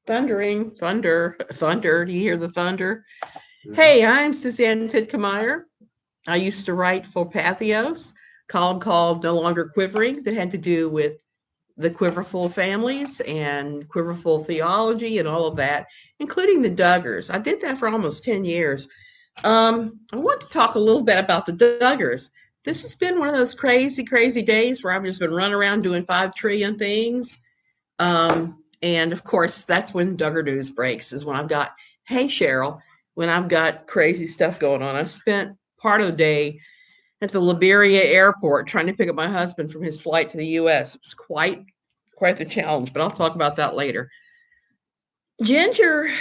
Thundering, thunder. Do you hear the thunder? Mhm. Hey, I'm Suzanne Tidkemeyer. I used to write for Pathos, column called No Longer Quivering, that had to do with the Quiverfull families and Quiverfull theology and all of that, including the Duggars. I did that for almost 10 years. I want to talk a little bit about the Duggars. This has been one of those crazy, crazy days where I've just been running around doing 5 trillion things. And of course, that's when Duggar News breaks, is when I've got, hey, Cheryl, when I've got crazy stuff going on. I spent part of the day at the Liberia airport trying to pick up my husband from his flight to the US. It was quite the challenge, but I'll talk about that later. Jinger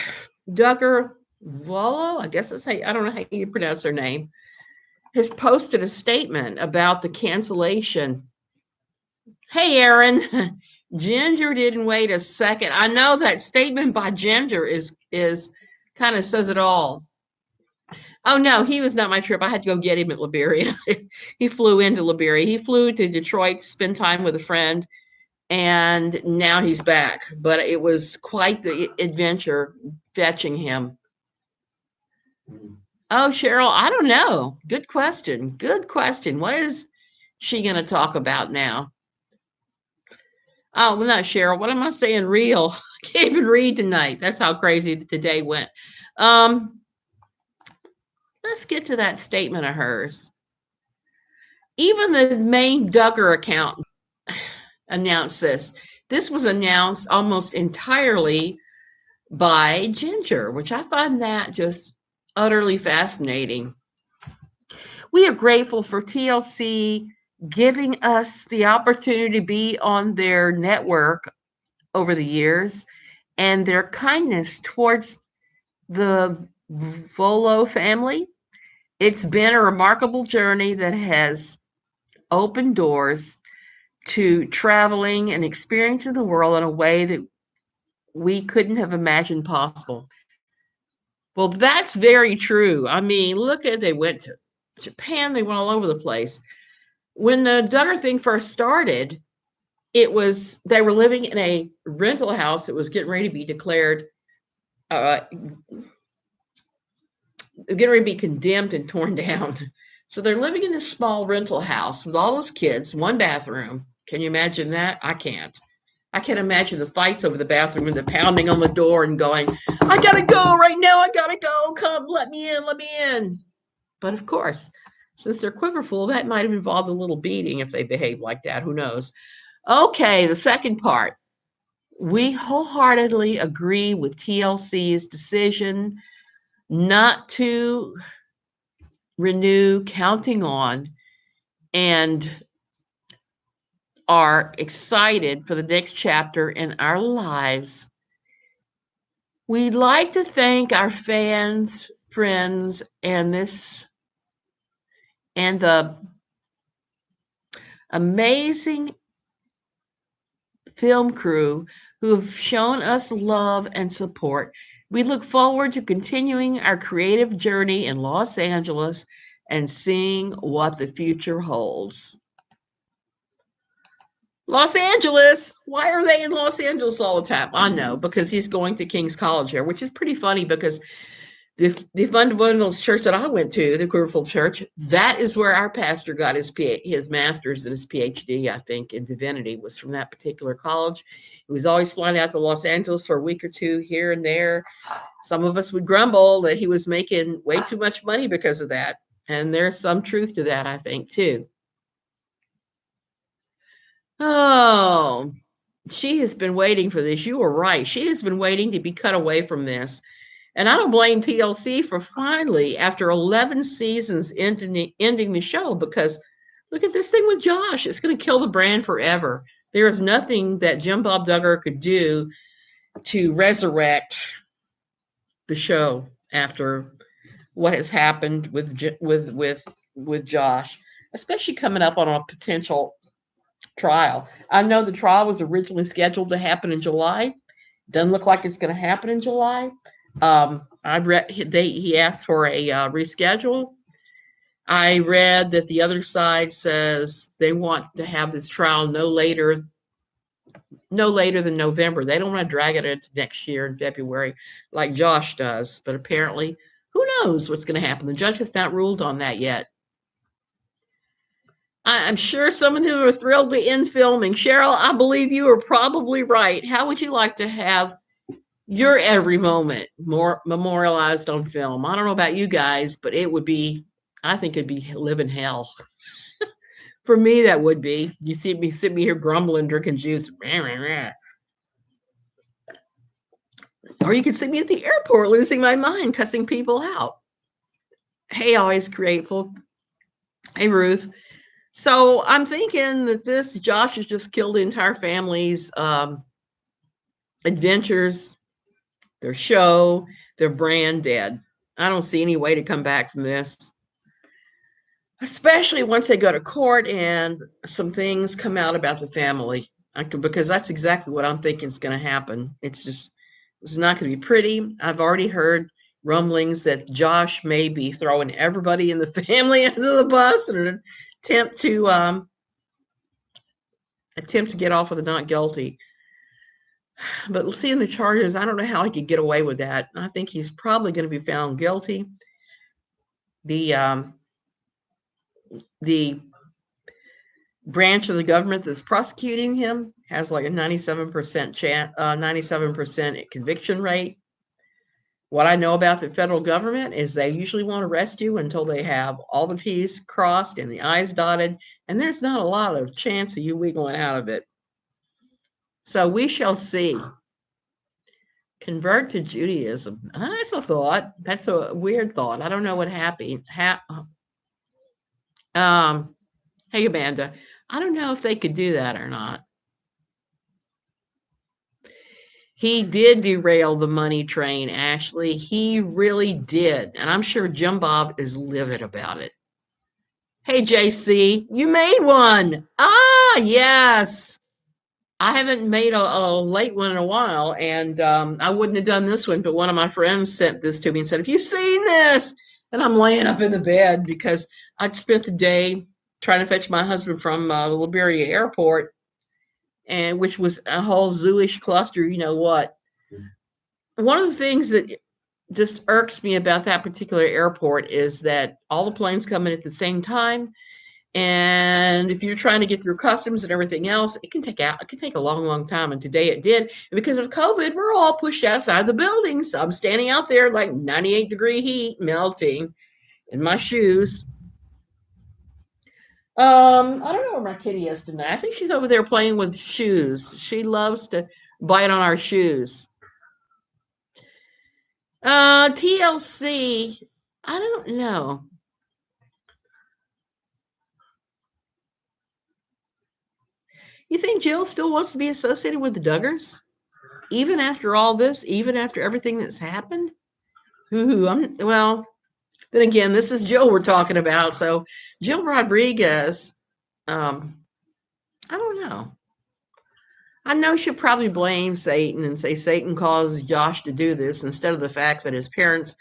Duggar Vuolo, I guess that's how I don't know how you pronounce their name, has posted a statement about the cancellation. Hey, Aaron, Ginger didn't wait a second. I know that statement by Ginger is kind of says it all. Oh no, he was not my trip. I had to go get him at Liberia. He flew into Liberia. He flew to Detroit to spend time with a friend, and now he's back. But it was quite the adventure fetching him. Mhm. Oh, Cheryl, I don't know. Good question. Good question. What is she going to talk about now? Oh, well, not Cheryl. What am I saying? Real. I can't even read tonight. That's how crazy today went. Um, let's get to that statement of hers. Even the main Duggar account announced this. This was announced almost entirely by Ginger, which I find that just utterly fascinating. We are grateful for TLC giving us the opportunity to be on their network over the years and their kindness towards the Volo family. It's been a remarkable journey that has opened doors to traveling and experiencing the world in a way that we couldn't have imagined possible. Well, that's very true. I mean, look at they went to Japan, they went all over the place. When the Duggar thing first started, it was they were living in a rental house that was getting ready to be declared getting ready to be condemned and torn down. So they're living in this small rental house with all those kids, one bathroom. Can you imagine that? I can't. I can't imagine the fights over the bathroom and the pounding on the door and going, I gotta go right now. I gotta go. Come, let me in, let me in. But of course, since they're quiverful, that might have involved a little beating if they behave like that. Who knows? Okay, the second part. We wholeheartedly agree with TLC's decision not to renew Counting On and are excited for the next chapter in our lives. We'd like to thank our fans, friends, and the amazing film crew who have shown us love and support. We look forward to continuing our creative journey in Los Angeles and seeing what the future holds. Los Angeles. Why are they in Los Angeles all the time? I know, because he's going to King's College here, which is pretty funny because the fundamentalist church that I went to, the Quiverfull Church, that is where our pastor got his master's and his PhD, I think, in divinity, was from that particular college. He was always flying out to Los Angeles for a week or two here and there. Some of us would grumble that he was making way too much money because of that. And there's some truth to that, I think, too. Oh, she has been waiting for this. You were right. She has been waiting to be cut away from this. And I don't blame TLC for finally, after 11 seasons, ending the show, because look at this thing with Josh. It's going to kill the brand forever. There is nothing that Jim Bob Duggar could do to resurrect the show after what has happened with Josh, especially coming up on a potential trial. I know the trial was originally scheduled to happen in July. Doesn't look like it's going to happen in July. I read he asked for a reschedule. I read that the other side says they want to have this trial no later no later than November. They don't want to drag it into next year in February like Josh does. But apparently, who knows what's going to happen? The judge has not ruled on that yet. I'm sure some of you are thrilled to end filming. Cheryl, I believe you are probably right. How would you like to have your every moment more memorialized on film? I don't know about you guys, but it would be, I think it'd be living hell. For me, that would be. You see me sitting here grumbling, drinking juice. Or you could see me at the airport losing my mind, cussing people out. Hey, always grateful. Hey, Ruth. So I'm thinking that this Josh has just killed the entire family's adventures, their show, their brand dead. I don't see any way to come back from this, especially once they go to court and some things come out about the family. Because that's exactly what I'm thinking is going to happen. It's not going to be pretty. I've already heard rumblings that Josh may be throwing everybody in the family under the bus in an attempt to get off with a not guilty. But seeing the charges, I don't know how he could get away with that. I think he's probably going to be found guilty. The branch of the government that's prosecuting him has like a 97% conviction rate. What I know about the federal government is they usually won't arrest you until they have all the T's crossed and the I's dotted, and there's not a lot of chance of you wiggling out of it. So we shall see. Convert to Judaism. That's a thought. That's a weird thought. I don't know what happened. Hey, Amanda. I don't know if they could do that or not. He did derail the money train, Ashley. He really did. And I'm sure Jim Bob is livid about it. Hey, JC, you made one. Ah, yes. I haven't made a late one in a while, and I wouldn't have done this one, but one of my friends sent this to me and said, have you seen this? And I'm laying up in the bed because I'd spent the day trying to fetch my husband from the Liberia airport, and which was a whole zooish cluster, you know what. One of the things that just irks me about that particular airport is that all the planes come in at the same time. And if you're trying to get through customs and everything else, it can take a long, long time. And today it did. And because of COVID, we're all pushed outside the building. So I'm standing out there like 98-degree heat, melting in my shoes. I don't know where my kitty is tonight. I think she's over there playing with shoes. She loves to bite on our shoes. TLC, I don't know. You think Jill still wants to be associated with the Duggars? Even after all this, even after everything that's happened? Well, then again, this is Jill we're talking about. So Jill Rodriguez, I don't know. I know she'll probably blame Satan and say Satan caused Josh to do this instead of the fact that his parents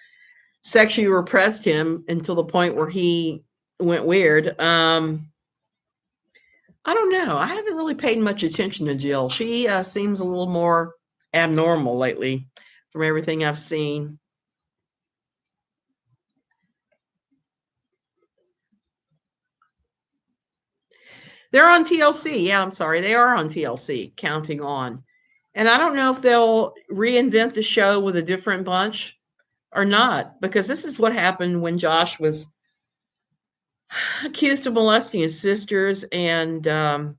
sexually repressed him until the point where he went weird. I don't know. I haven't really paid much attention to Jill. She seems a little more abnormal lately from everything I've seen. They're on TLC. Yeah, I'm sorry. They are on TLC, Counting On. And I don't know if they'll reinvent the show with a different bunch or not, because this is what happened when Josh was accused of molesting his sisters and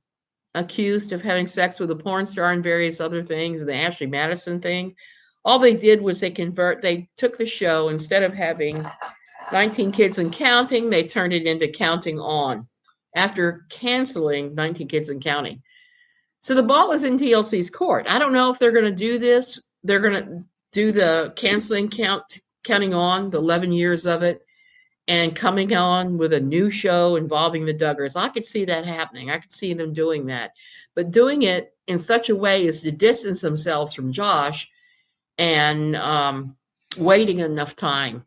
accused of having sex with a porn star and various other things, the Ashley Madison thing. All they did was they took the show, instead of having 19 Kids and Counting, they turned it into Counting On after canceling 19 Kids and Counting. So the ball is in TLC's court. I don't know if they're going to do this. They're going to do the Counting On, the 11 years of it, and coming on with a new show involving the Duggars. I could see that happening. I could see them doing that. But doing it in such a way as to distance themselves from Josh and waiting enough time.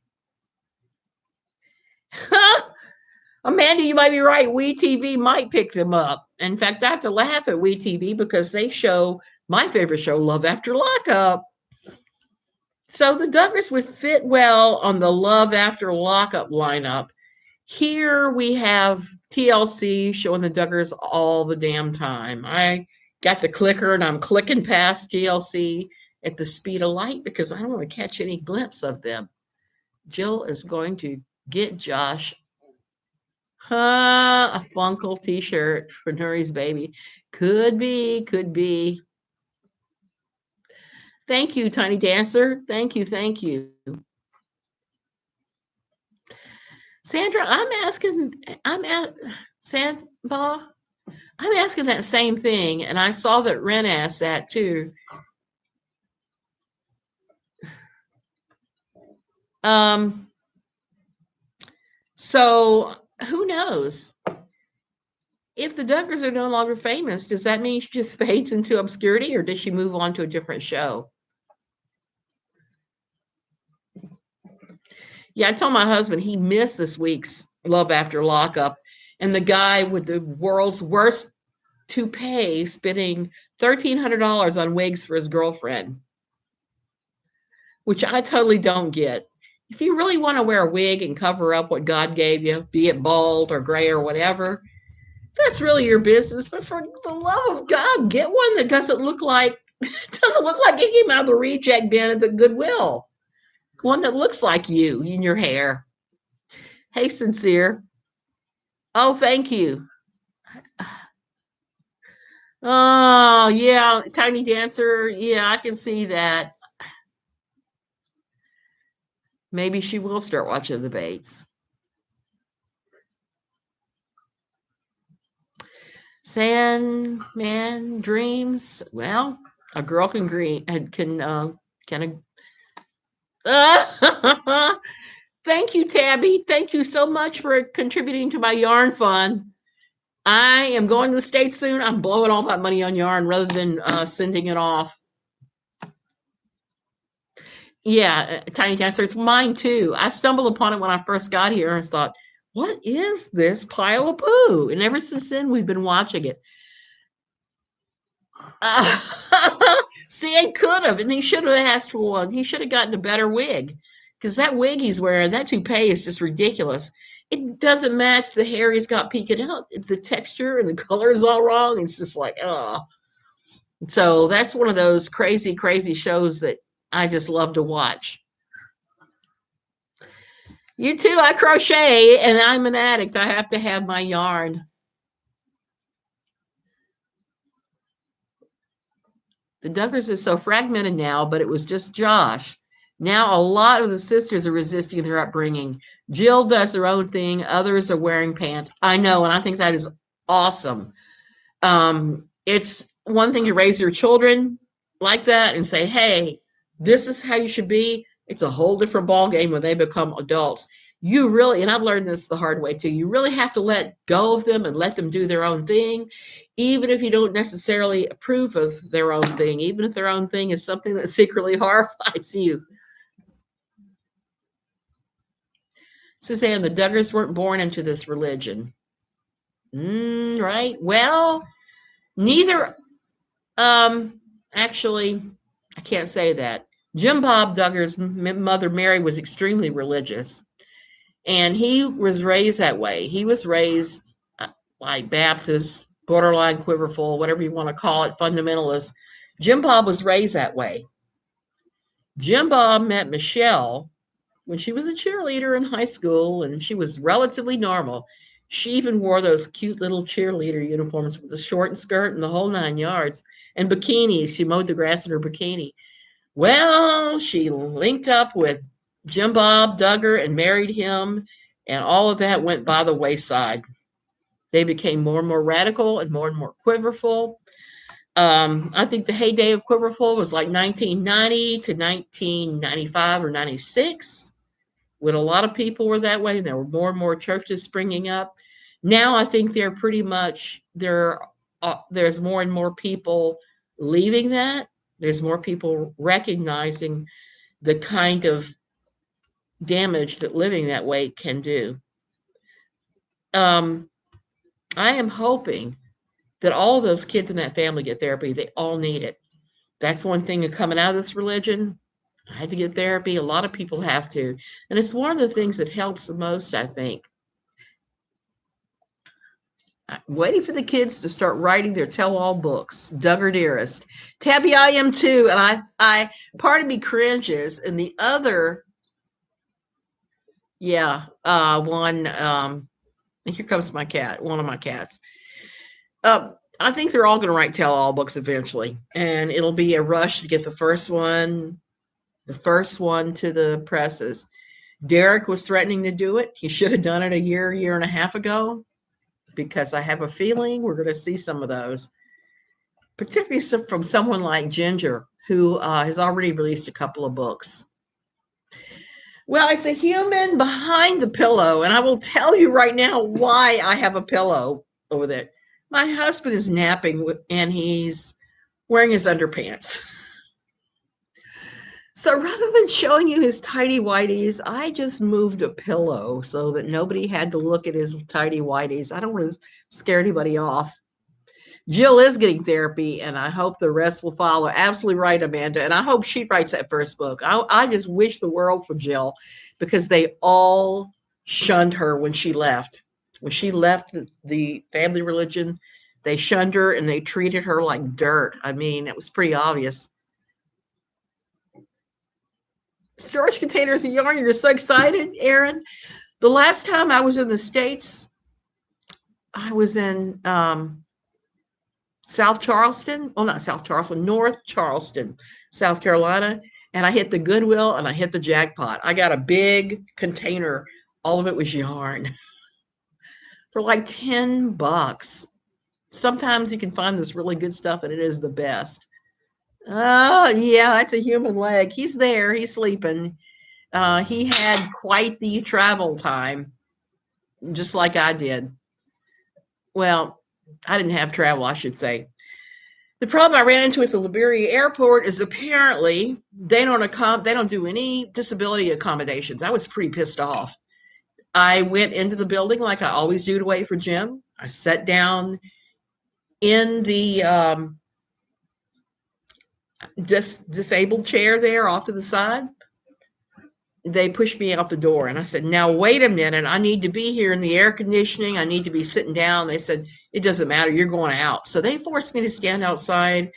Amanda, you might be right. WeTV might pick them up. In fact, I have to laugh at WeTV because they show my favorite show, Love After Lockup. So the Duggars would fit well on the Love After Lockup lineup. Here we have TLC showing the Duggars all the damn time. I got the clicker and I'm clicking past TLC at the speed of light because I don't want to catch any glimpse of them. Jill is going to get Josh a Funkle t-shirt for Nuri's baby. Could be, could be. Thank you, Tiny Dancer. Thank you, thank you. Sandra, Sandba, I'm asking that same thing, and I saw that Ren asked that too. So who knows? If the Duggars are no longer famous, does that mean she just fades into obscurity, or does she move on to a different show? Yeah, I told my husband he missed this week's Love After Lockup, and the guy with the world's worst toupee spending $1,300 on wigs for his girlfriend, which I totally don't get. If you really want to wear a wig and cover up what God gave you, be it bald or gray or whatever, that's really your business. But for the love of God, get one that doesn't look like it came out of the reject bin at the Goodwill. One that looks like you in your hair. Hey, Sincere. Oh, thank you. Oh, yeah, Tiny Dancer. Yeah, I can see that. Maybe she will start watching the Bates. Sandman dreams. Well, a girl can Thank you, Tabby. Thank you so much for contributing to my yarn fund. I am going to the States soon. I'm blowing all that money on yarn rather than sending it off. Yeah, Tiny Dancer, it's mine too. I stumbled upon it when I first got here and thought, what is this pile of poo? And ever since then, we've been watching it. See, I could have, and he should have asked for one. He should have gotten a better wig because that wig he's wearing, that toupee is just ridiculous. It doesn't match the hair he's got peeking out. It's the texture and the color is all wrong. It's just like, oh. So that's one of those crazy, crazy shows that I just love to watch. You too. I crochet and I'm an addict. I have to have my yarn. The Duggars is so fragmented now, but it was just Josh. Now a lot of the sisters are resisting their upbringing. Jill does her own thing. Others are wearing pants. I know, and I think that is awesome. It's one thing to raise your children like that and say, hey, this is how you should be. It's a whole different ballgame when they become adults. You really, and I've learned this the hard way too, you really have to let go of them and let them do their own thing, even if you don't necessarily approve of their own thing, even if their own thing is something that secretly horrifies you. Suzanne, the Duggars weren't born into this religion. Right. Well, neither, actually, I can't say that. Jim Bob Duggar's mother, Mary, was extremely religious. And he was raised that way. He was raised like Baptist, borderline Quiverfull, whatever you want to call it, fundamentalist. Jim Bob was raised that way. Jim Bob met Michelle when she was a cheerleader in high school, and she was relatively normal. She even wore those cute little cheerleader uniforms with the short skirt and the whole 9 yards, and bikinis. She mowed the grass in her bikini. Well, she linked up with Jim Bob Duggar and married him, and all of that went by the wayside. They became more and more radical and more quiverful. I think the heyday of Quiverfull was like 1990 to 1995 or 96, when a lot of people were that way. There were more and more churches springing up. Now I think they're pretty much there's more and more people leaving that. There's more people recognizing the kind of damage that living that way can do. I am hoping that all of those kids in that family get therapy. They all need it. That's one thing of coming out of this religion. I had to get therapy. A lot of people have to. And it's one of the things that helps the most, I think. I'm waiting for the kids to start writing their tell-all books. Duggar dearest. Tabby, I am too. And I part of me cringes. And the other, one, here comes my cat, one of my cats. I think they're all going to write tell-all books eventually. And it'll be a rush to get the first one to the presses. Derek was threatening to do it. He should have done it a year and a half ago, because I have a feeling we're going to see some of those, particularly from someone like Jinger, who has already released a couple of books. Well, it's a human behind the pillow, and I will tell you right now why I have a pillow over there. My husband is napping, and he's wearing his underpants. So rather than showing you his tidy whities, I just moved a pillow so that nobody had to look at his tidy whities. I don't want to scare anybody off. Jill is getting therapy, and I hope the rest will follow. Absolutely right, Amanda. And I hope she writes that first book. I just wish the world for Jill, because they all shunned her when she left. When she left the family religion, they shunned her and they treated her like dirt. I mean, it was pretty obvious. Storage containers of yarn. You're so excited, Aaron. The last time I was in the States, I was in South Charleston. Oh, not South Charleston, North Charleston, South Carolina. And I hit the Goodwill and I hit the jackpot. I got a big container. All of it was yarn for like $10. Sometimes you can find this really good stuff, and it is the best. Oh, yeah, that's a human leg. He's there. He's sleeping. He had quite the travel time, just like I did. Well, I didn't have travel, I should say. The problem I ran into with the Liberia airport is apparently they don't do any disability accommodations. I was pretty pissed off. I went into the building like I always do to wait for Jim. I sat down in the disabled chair there off to the side. They pushed me out the door, and I said, now wait a minute, I need to be here in the air conditioning. I need to be sitting down. They said, it doesn't matter, you're going out. So they forced me to stand outside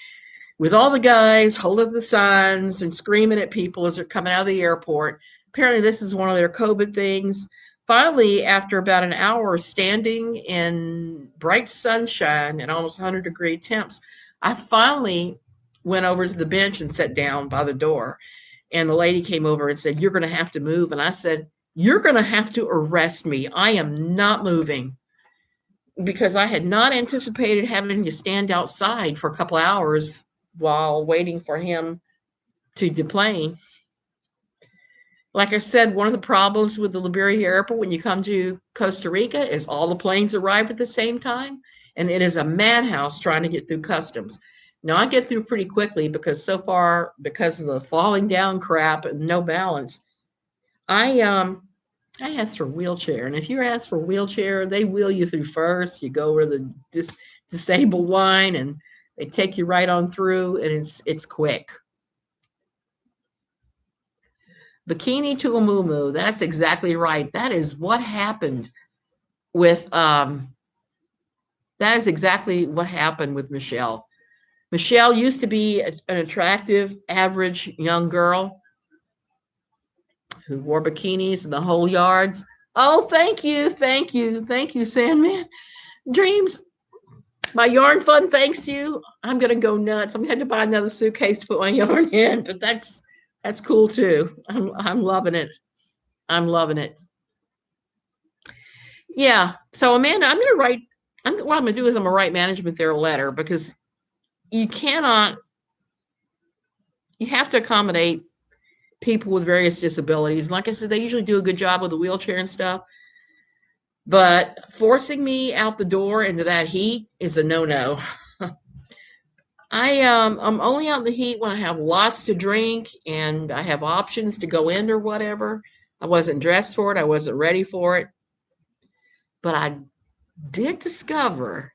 with all the guys holding the signs and screaming at people as they're coming out of the airport. Apparently this is one of their COVID things. Finally, after about an hour standing in bright sunshine and almost 100-degree temps, I finally went over to the bench and sat down by the door. And the lady came over and said, you're going to have to move. And I said, you're going to have to arrest me. I am not moving, because I had not anticipated having to stand outside for a couple of hours while waiting for him to deplane. Like I said, one of the problems with the Liberia airport when you come to Costa Rica is all the planes arrive at the same time, and it is a madhouse trying to get through customs. Now, I get through pretty quickly because so far, because of the falling down crap and no balance, I asked for a wheelchair. And if you're asked for a wheelchair, they wheel you through first. You go over the disabled line, and they take you right on through, and it's quick. Bikini to a moo-moo. That's exactly right. That is what happened with that is exactly what happened with Michelle. Michelle used to be an attractive, average young girl who wore bikinis in the whole yards. Oh, thank you, Sandman. Dreams, my yarn fund thanks you. I'm gonna go nuts. I'm gonna have to buy another suitcase to put my yarn in, but that's cool too. I'm loving it. I'm loving it. Yeah. So Amanda, what I'm gonna do is I'm gonna write management their letter, because you have to accommodate people with various disabilities. Like I said, they usually do a good job with the wheelchair and stuff, but forcing me out the door into that heat is a no-no. I'm only out in the heat when I have lots to drink and I have options to go in or whatever. I wasn't dressed for it. I wasn't ready for it. But I did discover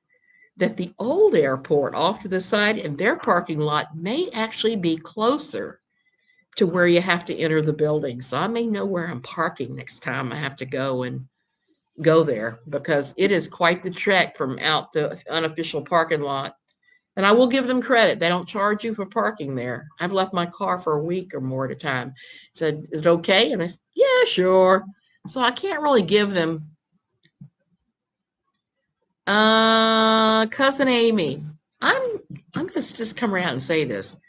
that the old airport off to the side and their parking lot may actually be closer to where you have to enter the building. So I may know where I'm parking next time I have to go there, because it is quite the trek from out the unofficial parking lot. And I will give them credit. They don't charge you for parking there. I've left my car for a week or more at a time. Said, is it okay? And I said, yeah, sure. So I can't really give them. Cousin Amy. I'm I'm gonna just come around and say this.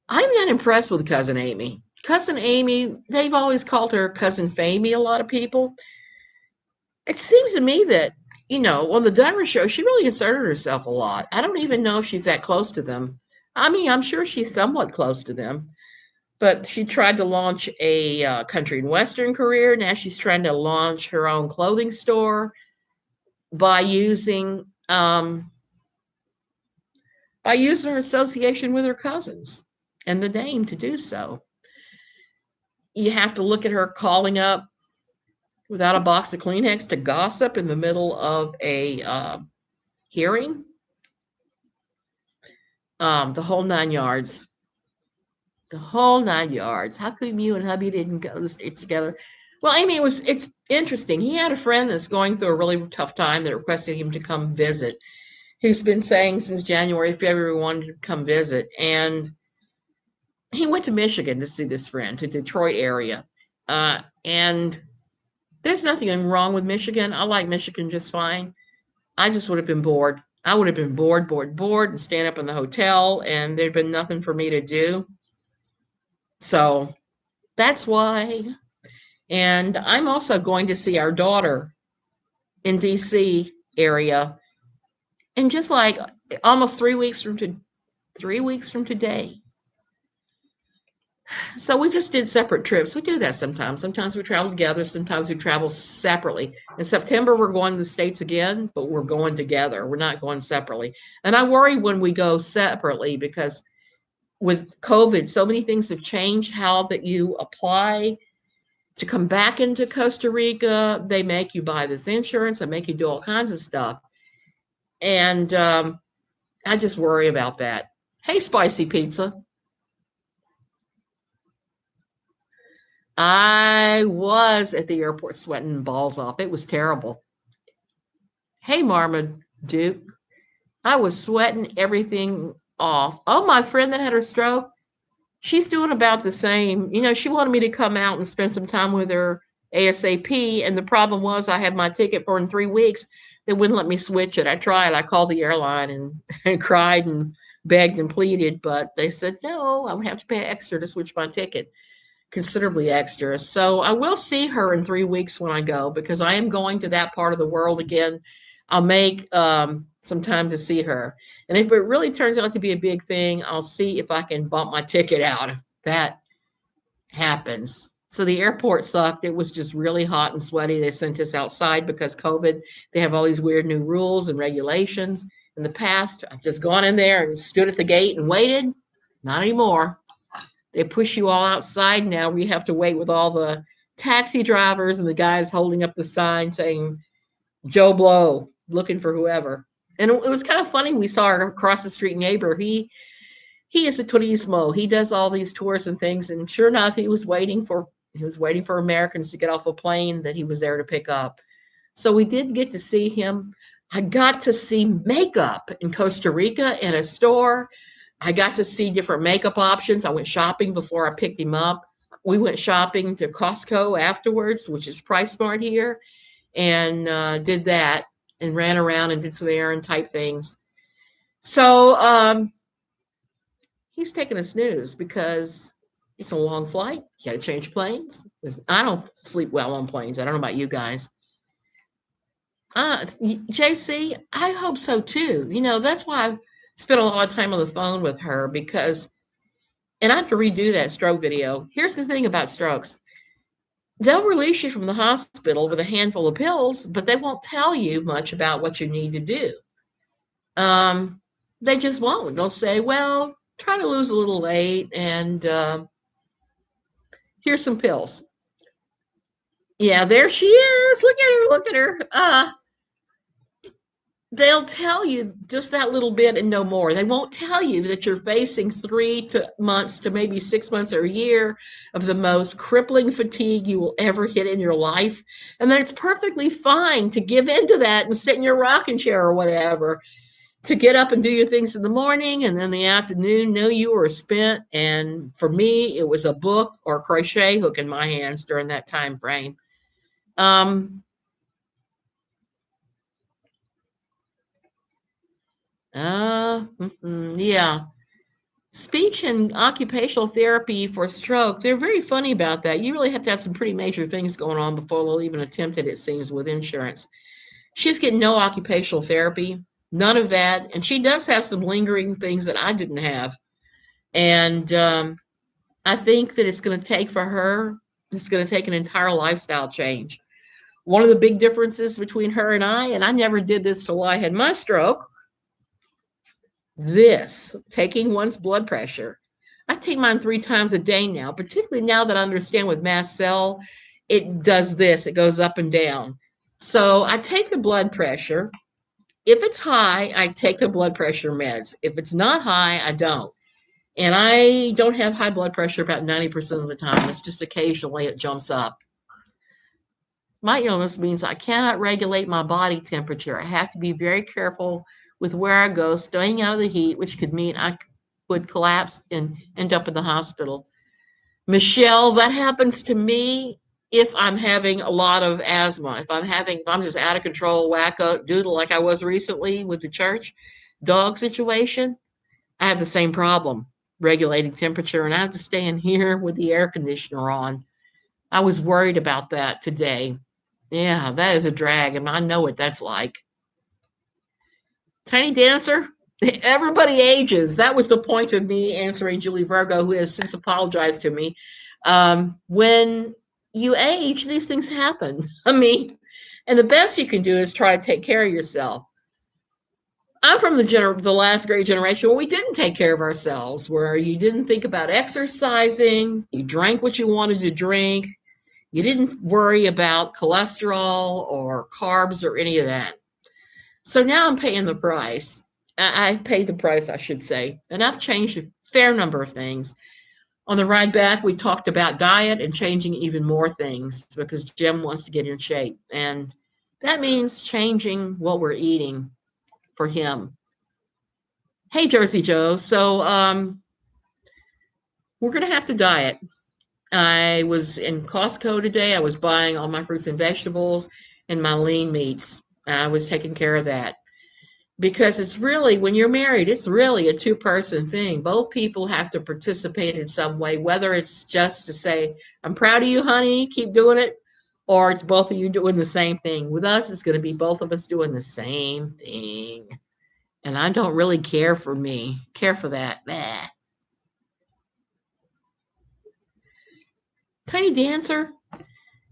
I'm not impressed with Cousin Amy. Cousin Amy, they've always called her Cousin Famey, a lot of people. It seems to me that, on the Duggar show, she really inserted herself a lot. I don't even know if she's that close to them. I mean, I'm sure she's somewhat close to them, but she tried to launch a country and western career. Now she's trying to launch her own clothing store by using her association with her cousins and the name to do so. You have to look at her calling up without a box of Kleenex to gossip in the middle of a hearing. The whole 9 yards. The whole 9 yards. How come you and hubby didn't go to the States together? Well, Amy, it's interesting. He had a friend that's going through a really tough time that requested him to come visit, who's been saying since January, February, wanted to come visit. And he went to Michigan to see this friend, to Detroit area. And there's nothing wrong with Michigan. I like Michigan just fine. I just would have been bored. I would have been bored, and stand up in the hotel, and there'd been nothing for me to do. So that's why. And I'm also going to see our daughter in DC area, and just like almost 3 weeks from 3 weeks from today. So we just did separate trips. We do that sometimes. Sometimes we travel together. Sometimes we travel separately. In September, we're going to the States again, but we're going together. We're not going separately. And I worry when we go separately, because with COVID, so many things have changed. How that you apply to come back into Costa Rica, they make you buy this insurance. They make you do all kinds of stuff. And I just worry about that. Hey, Spicy Pizza. I was at the airport sweating balls off. It was terrible. Hey, Marmaduke. I was sweating everything off. Oh, my friend that had her stroke, she's doing about the same. She wanted me to come out and spend some time with her ASAP. And the problem was I had my ticket for in 3 weeks. They wouldn't let me switch it. I tried. I called the airline and cried and begged and pleaded, but they said, no, I would have to pay extra to switch my ticket. Considerably extra. So I will see her in 3 weeks when I go, because I am going to that part of the world again. I'll make some time to see her. And if it really turns out to be a big thing, I'll see if I can bump my ticket out if that happens. So the airport sucked. It was just really hot and sweaty. They sent us outside because COVID. They have all these weird new rules and regulations. In the past, I've just gone in there and stood at the gate and waited. Not anymore. They push you all outside now. We have to wait with all the taxi drivers and the guys holding up the sign saying Joe Blow, looking for whoever. And it was kind of funny. We saw our across the street neighbor. He is a turismo. He does all these tours and things. And sure enough, he was waiting for Americans to get off a plane that he was there to pick up. So we did get to see him. I got to see makeup in Costa Rica in a store. I got to see different makeup options. I went shopping before I picked him up. We went shopping to Costco afterwards, which is Price Smart here, and did that and ran around and did some errand type things. So he's taking a snooze because it's a long flight. You got to change planes. I don't sleep well on planes. I don't know about you guys. JC, I hope so too. That's why I've spent a lot of time on the phone with her, because, and I have to redo that stroke video. Here's the thing about strokes. They'll release you from the hospital with a handful of pills, but they won't tell you much about what you need to do. They just won't. They'll say, well, try to lose a little weight, and here's some pills. Yeah, there she is. Look at her. they'll tell you just that little bit and no more. They won't tell you that you're facing 3 months to maybe 6 months or a year of the most crippling fatigue you will ever hit in your life. And then it's perfectly fine to give into that and sit in your rocking chair or whatever, to get up and do your things in the morning, and then the afternoon, know you were spent. And for me, it was a book or a crochet hook in my hands during that time frame. Um, yeah. Speech and occupational therapy for stroke, they're very funny about that. You really have to have some pretty major things going on before they'll even attempt it, it seems, with insurance. She's getting no occupational therapy, none of that. And she does have some lingering things that I didn't have. And I think that it's going to take for her, it's going to take an entire lifestyle change. One of the big differences between her and I never did this till I had my stroke, this taking one's blood pressure. I take mine 3 times a day now, particularly now that I understand with mast cell, it does this, it goes up and down. So I take the blood pressure. If it's high, I take the blood pressure meds. If it's not high, I don't. And I don't have high blood pressure about 90% of the time. It's just occasionally it jumps up. My illness means I cannot regulate my body temperature. I have to be very careful with where I go, staying out of the heat, which could mean I would collapse and end up in the hospital. Michelle, that happens to me if I'm having a lot of asthma. If I'm just out of control, wacko doodle like I was recently with the church dog situation, I have the same problem regulating temperature, and I have to stay in here with the air conditioner on. I was worried about that today. Yeah, that is a drag, and I know what that's like. Tiny Dancer, everybody ages. That was the point of me answering Julie Virgo, who has since apologized to me. When you age, these things happen. I mean, and the best you can do is try to take care of yourself. I'm from the last great generation where we didn't take care of ourselves, where you didn't think about exercising, you drank what you wanted to drink, you didn't worry about cholesterol or carbs or any of that. So now I'm paying the price. I paid the price, I should say, and I've changed a fair number of things. On the ride back, we talked about diet and changing even more things because Jim wants to get in shape. And that means changing what we're eating for him. Hey, Jersey Joe. So we're going to have to diet. I was in Costco today. I was buying all my fruits and vegetables and my lean meats. I was taking care of that because it's really, when you're married, it's really a two-person thing. Both people have to participate in some way, whether it's just to say, I'm proud of you, honey, keep doing it, or it's both of you doing the same thing. With us, it's going to be both of us doing the same thing. And I don't really care for that. Bah. Tiny Dancer,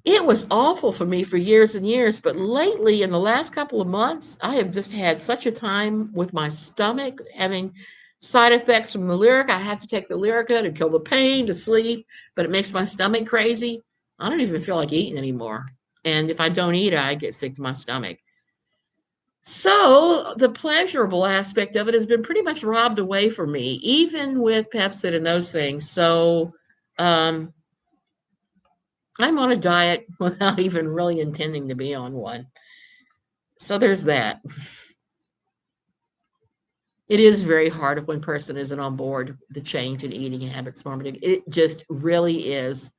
it was awful for me for years and years, but lately, in the last couple of months, I have just had such a time with my stomach having side effects from the Lyrica. I have to take the Lyrica to kill the pain, to sleep, but it makes my stomach crazy. I don't even feel like eating anymore. And if I don't eat, I get sick to my stomach. So the pleasurable aspect of it has been pretty much robbed away from me, even with Pepsid and those things. So um, I'm on a diet without even really intending to be on one. So there's that. It is very hard if one person isn't on board the change in eating habits. It just really is.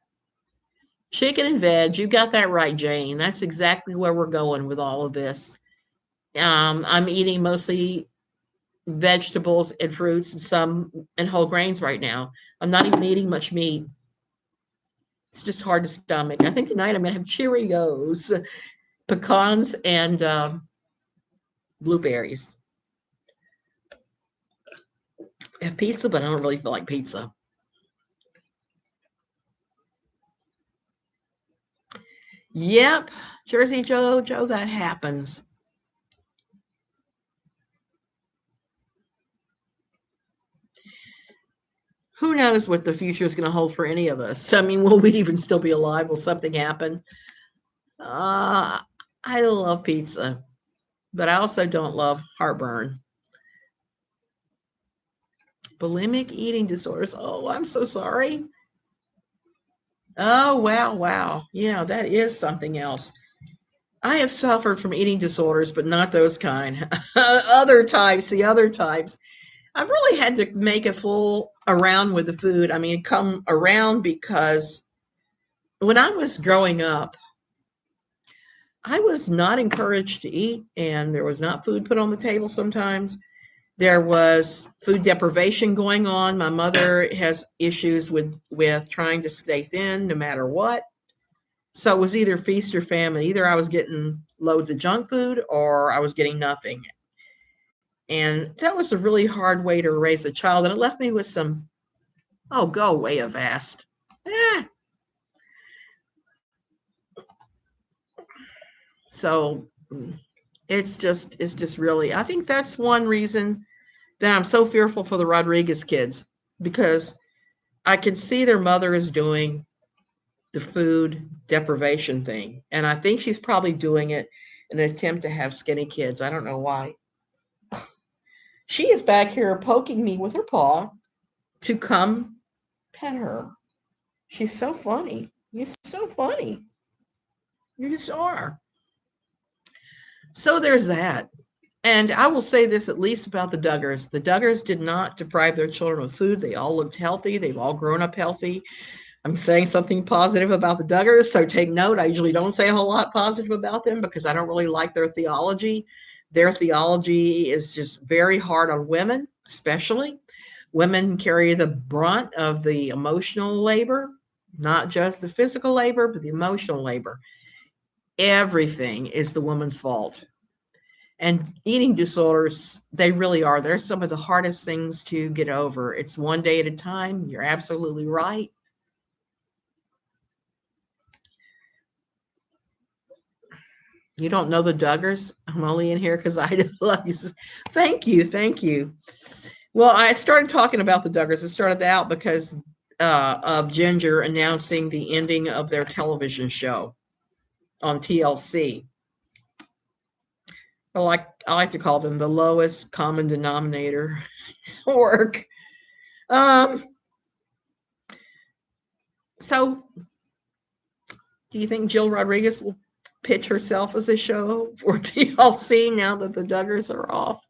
Chicken and veg, you got that right, Jane. That's exactly where we're going with all of this. I'm eating mostly vegetables and fruits and whole grains right now. I'm not even eating much meat. It's just hard to stomach. I think tonight I'm going to have Cheerios, pecans, and blueberries. I have pizza, but I don't really feel like pizza. Yep, Jersey Joe, that happens. Who knows what the future is going to hold for any of us? I mean, will we even still be alive? Will something happen? I love pizza. but I also don't love heartburn. Bulimic eating disorders. Oh, I'm so sorry. Oh, wow, wow. Yeah, that is something else. I have suffered from eating disorders, but not those kind. Other types, the other types. I've really had to make a full around with the food. I mean, come around because when I was growing up, I was not encouraged to eat, and there was not food put on the table sometimes. There was food deprivation going on. My mother has issues with trying to stay thin no matter what. So it was either feast or famine. Either I was getting loads of junk food or I was getting nothing. And that was a really hard way to raise a child. And it left me with some, oh, go away, Avast. So it's just really, I think that's one reason that I'm so fearful for the Rodriguez kids, because I can see their mother is doing the food deprivation thing. And I think she's probably doing it in an attempt to have skinny kids. I don't know why. She is back here poking me with her paw to come pet her. She's so funny. You're so funny. You just are. So there's that. And I will say this at least about the Duggars. The Duggars did not deprive their children of food. They all looked healthy. They've all grown up healthy. I'm saying something positive about the Duggars, so take note. I usually don't say a whole lot positive about them because I don't really like their theology. Their theology is just very hard on women, especially. Women carry the brunt of the emotional labor, not just the physical labor, but the emotional labor. Everything is the woman's fault. And eating disorders, they really are. They're some of the hardest things to get over. It's one day at a time. You're absolutely right. You don't know the Duggars? I'm only in here because I love you. Thank you. Thank you. Well, I started talking about the Duggars. It started out because of Ginger announcing the ending of their television show on TLC. I like to call them the lowest common denominator work. Um, so do you think Jill Rodriguez will pitch herself as a show for TLC now that the Duggars are off?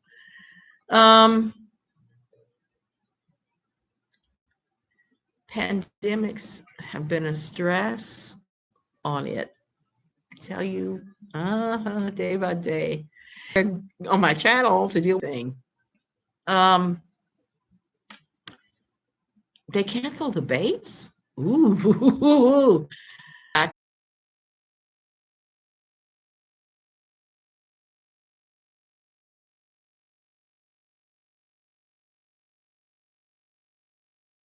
Pandemics have been a stress on it. I tell you, day by day. On my channel to deal with thing. They cancel the Bates? Ooh.